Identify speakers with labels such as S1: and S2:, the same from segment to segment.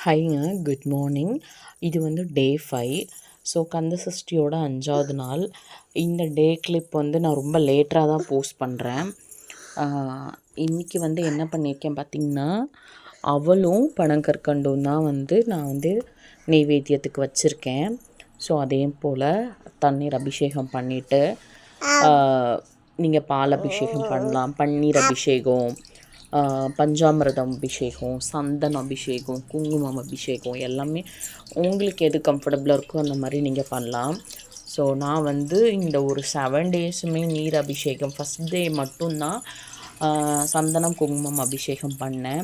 S1: ஹைங்க, good morning. இது வந்து டே 5. So கந்த சஷ்டியோட 5வது நாள். இந்த டே கிளிப் வந்து நான் ரொம்ப லேட்டராக தான் போஸ்ட் பண்ணுறேன். இன்றைக்கி வந்து என்ன பண்ணியிருக்கேன் பார்த்திங்கன்னா, அவளும் பனங்கற்கண்டும் தான் வந்து நான் வந்து நெய்வேத்தியத்துக்கு வச்சுருக்கேன். ஸோ அதே போல் தண்ணீர் அபிஷேகம் பண்ணிவிட்டு, நீங்கள் பால் அபிஷேகம் பண்ணலாம், பன்னீர் அபிஷேகம், பஞ்சாமிர்தம் அபிஷேகம், சந்தனம் அபிஷேகம், குங்குமம் அபிஷேகம் எல்லாமே உங்களுக்கு எது கம்ஃபர்டபுளாக இருக்கோ அந்த மாதிரி நீங்கள் பண்ணலாம். ஸோ நான் வந்து இந்த ஒரு 7 டேஸுமே நீர் அபிஷேகம், ஃபஸ்ட் டே மட்டும்தான் சந்தனம் குங்குமம் அபிஷேகம் பண்ணேன்.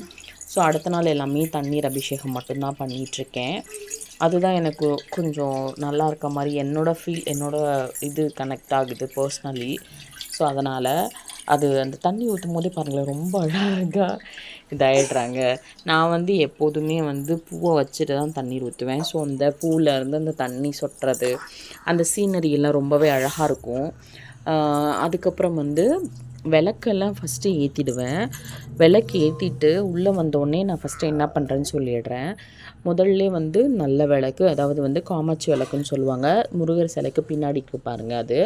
S1: ஸோ அடுத்த நாள் எல்லாமே தண்ணீர் அபிஷேகம் மட்டும்தான் பண்ணிகிட்ருக்கேன். அதுதான் எனக்கு கொஞ்சம் நல்லா இருக்க மாதிரி என்னோடய இது கனெக்ட் ஆகுது பர்ஸ்னலி. ஸோ அதனால் அது அந்த தண்ணி ஊற்றும் போதே பாருங்களேன், ரொம்ப அழகாக இதாகிடுறாங்க. நான் வந்து எப்போதுமே வந்து பூவை வச்சுட்டு தான் தண்ணீர் ஊற்றுவேன். ஸோ அந்த பூவிலேருந்து அந்த தண்ணி சொட்டுறது, அந்த சீனரி எல்லாம் ரொம்பவே அழகாக இருக்கும். அதுக்கப்புறம் வந்து விளக்கெல்லாம் ஃபஸ்ட்டு ஏற்றிடுவேன். விளக்கு ஏற்றிட்டு உள்ளே வந்தோடனே நான் ஃபஸ்ட்டு என்ன பண்ணுறேன்னு சொல்லிடுறேன். முதல்ல வந்து நல்ல விளக்கு, அதாவது வந்து காமாட்சி விளக்குன்னு சொல்லுவாங்க, முருகர் சிலைக்கு பின்னாடி பாருங்கள், அது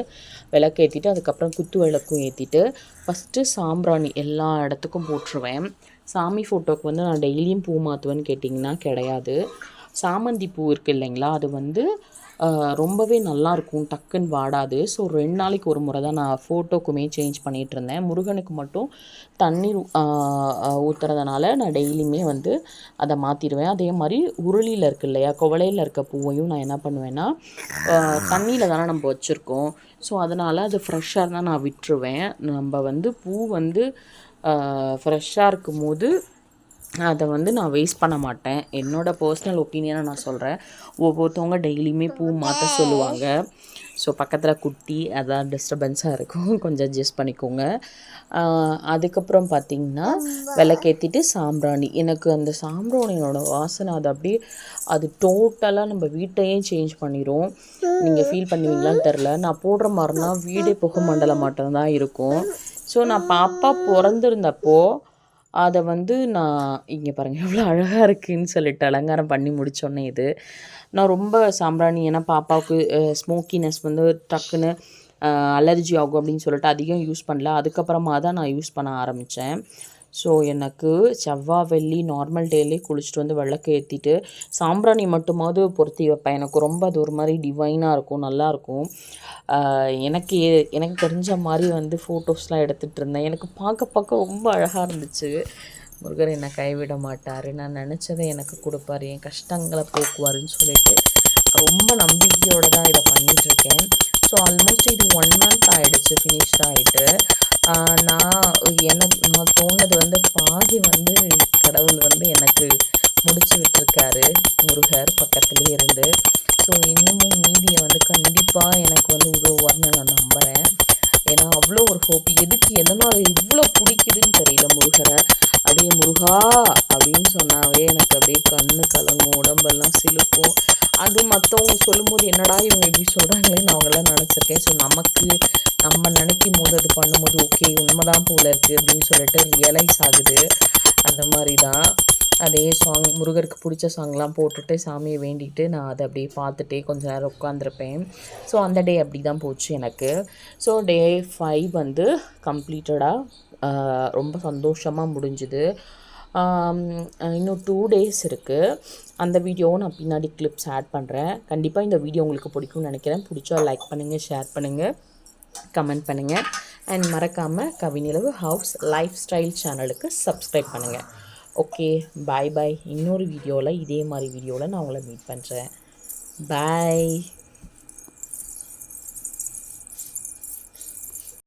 S1: விளக்கு ஏற்றிட்டு அதுக்கப்புறம் குத்து விளக்கும் ஏற்றிட்டு ஃபஸ்ட்டு சாம்பிராணி எல்லா இடத்துக்கும் போட்டுருவேன். சாமி ஃபோட்டோவுக்கு வந்து நான் டெய்லியும் பூ மாற்றுவேன்னு கேட்டிங்கன்னா கிடையாது. சாமந்தி பூ இருக்குது இல்லைங்களா, அது வந்து ரொம்பவே நல்லாயிருக்கும், டக்குன்னு வாடாது. ஸோ 2 நாளைக்கு ஒரு முறை தான் நான் ஃபோட்டோக்குமே சேஞ்ச் பண்ணிகிட்ருந்தேன். முருகனுக்கு மட்டும் தண்ணீர் ஊற்றுறதுனால நான் டெய்லியுமே வந்து அதை மாற்றிடுவேன். அதே மாதிரி உருளியில் இருக்குது இல்லையா, குவளையில் இருக்க பூவையும் நான் என்ன பண்ணுவேன்னா, தண்ணியில் தானே நம்ம வச்சுருக்கோம். ஸோ அதனால் அது ஃப்ரெஷ்ஷாக தான் நான் விட்டுருவேன். நம்ம வந்து பூ வந்து ஃப்ரெஷ்ஷாக இருக்கும் போது அதை வந்து நான் வேஸ்ட் பண்ண மாட்டேன். என்னோடய பர்சனல் ஒப்பீனியனை நான் சொல்கிறேன். ஒவ்வொருத்தவங்க டெய்லியுமே பூ மாற்ற சொல்லுவாங்க. ஸோ பக்கத்தில் குட்டி அதான் டிஸ்டர்பன்ஸாக இருக்கும், கொஞ்சம் அட்ஜஸ்ட் பண்ணிக்கோங்க. அதுக்கப்புறம் பார்த்திங்கன்னா விளக்கேற்றிட்டு சாம்பிராணி, எனக்கு அந்த சாம்பிராணியோட வாசனை அது அப்படியே அது டோட்டலாக நம்ம வீட்டையே சேஞ்ச் பண்ணிடும். நீங்கள் ஃபீல் பண்ணுவீங்களான்னு தெரில. நான் போடுற மாதிரினா வீடே புகை மண்டலம் மட்டும்தான் இருக்கும். ஸோ நான் பாப்பா பிறந்திருந்தப்போ அதை வந்து நான் இங்கே பாருங்கள் எவ்வளோ அழகாக இருக்குதுன்னு சொல்லிட்டு அலங்காரம் பண்ணி முடித்தோன்னே இது நான் ரொம்ப சாம்பிராணி, ஏன்னா பாப்பாவுக்கு ஸ்மோக்கினஸ் வந்து டக்குன்னு அலர்ஜி ஆகும் அப்படின்னு சொல்லிட்டு அதிகம் யூஸ் பண்ணல. அதுக்கப்புறமா தான் நான் யூஸ் பண்ண ஆரம்பித்தேன். ஸோ எனக்கு செவ்வாய் வெள்ளி நார்மல் டேலே குளிச்சுட்டு வந்து விளக்கு ஏற்றிட்டு சாம்பிராணி மட்டுமாவது பொருத்தி வைப்பேன். எனக்கு ரொம்ப அது ஒரு மாதிரி டிவைனாக இருக்கும், நல்லாயிருக்கும். எனக்கு தெரிஞ்ச மாதிரி வந்து ஃபோட்டோஸ்லாம் எடுத்துகிட்டு இருந்தேன். எனக்கு பார்க்க ரொம்ப அழகாக இருந்துச்சு. முருகர் என்னை கைவிட மாட்டார், நான் நினச்சதை எனக்கு கொடுப்பார், என் கஷ்டங்களை போக்குவாருன்னு சொல்லிட்டு ரொம்ப நம்பிக்கையோடு தான் இதை பண்ணிகிட்ருக்கேன். ஸோ ஆல்மோஸ்ட் இது 1 month ஆகிடுச்சு, ஃபினிஷ்ட் ஆகிட்டு. நான் தோணுது வந்து பாதி வந்து கடவுள் வந்து எனக்கு முடிச்சு விட்டுருக்காரு, முருகர் பக்கத்துலேயே இருந்து. ஸோ இன்னமும் மீதியை வந்து கண்டிப்பாக எனக்கு வந்து உதவுவார்னு நான் நம்புகிறேன். ஏன்னா அவ்வளோ ஒரு ஹோப், எதனால் இவ்வளோ பிடிக்குதுன்னு தெரியல முருகரை. அப்படியே முருகா அப்படின்னு சொன்னாவே எனக்கு அப்படியே கண்ணு கலங்கும், உடம்பெல்லாம் சிலுக்கும். அது மற்றவங்க சொல்லும்போது என்னடா இவங்க இப்படி சொல்கிறாங்களேன்னு அவங்களாம் நினச்சிருக்கேன். ஸோ நம்ம நினைக்கும் போது அது பண்ணும்போது ஓகே உண்மைதான் போல இருக்குது அப்படின்னு சொல்லிட்டு ரியலைஸ் ஆகுது. அந்த மாதிரி தான் அதே சாங், முருகருக்கு பிடிச்ச சாங்லாம் போட்டுட்டு சாமியை வேண்டிட்டு நான் அதை அப்படியே பார்த்துட்டே கொஞ்சம் நேரம் உட்காந்துருப்பேன். ஸோ அந்த டே அப்படி தான் போச்சு எனக்கு. ஸோ டே 5 வந்து கம்ப்ளீட்டடாக ரொம்ப சந்தோஷமாக முடிஞ்சுது. இன்னும் 2 days இருக்குது. அந்த வீடியோவும் நான் பின்னாடி கிளிப்ஸ் ஆட் பண்ணுறேன். கண்டிப்பாக இந்த வீடியோ உங்களுக்கு பிடிக்கும்னு நினைக்கிறேன். பிடிச்சா லைக் பண்ணுங்கள், ஷேர் பண்ணுங்கள், கமெண்ட் பண்ணுங்கள். அண்ட் மறக்காமல் கவிநிலவு ஹவுஸ் லைஃப் ஸ்டைல் சேனலுக்கு சப்ஸ்கிரைப் பண்ணுங்கள். ஓகே, பாய் பாய். இன்னொரு வீடியோவில் இதே மாதிரி வீடியோவில் நான் உங்களை மீட் பண்ணுறேன். பாய்.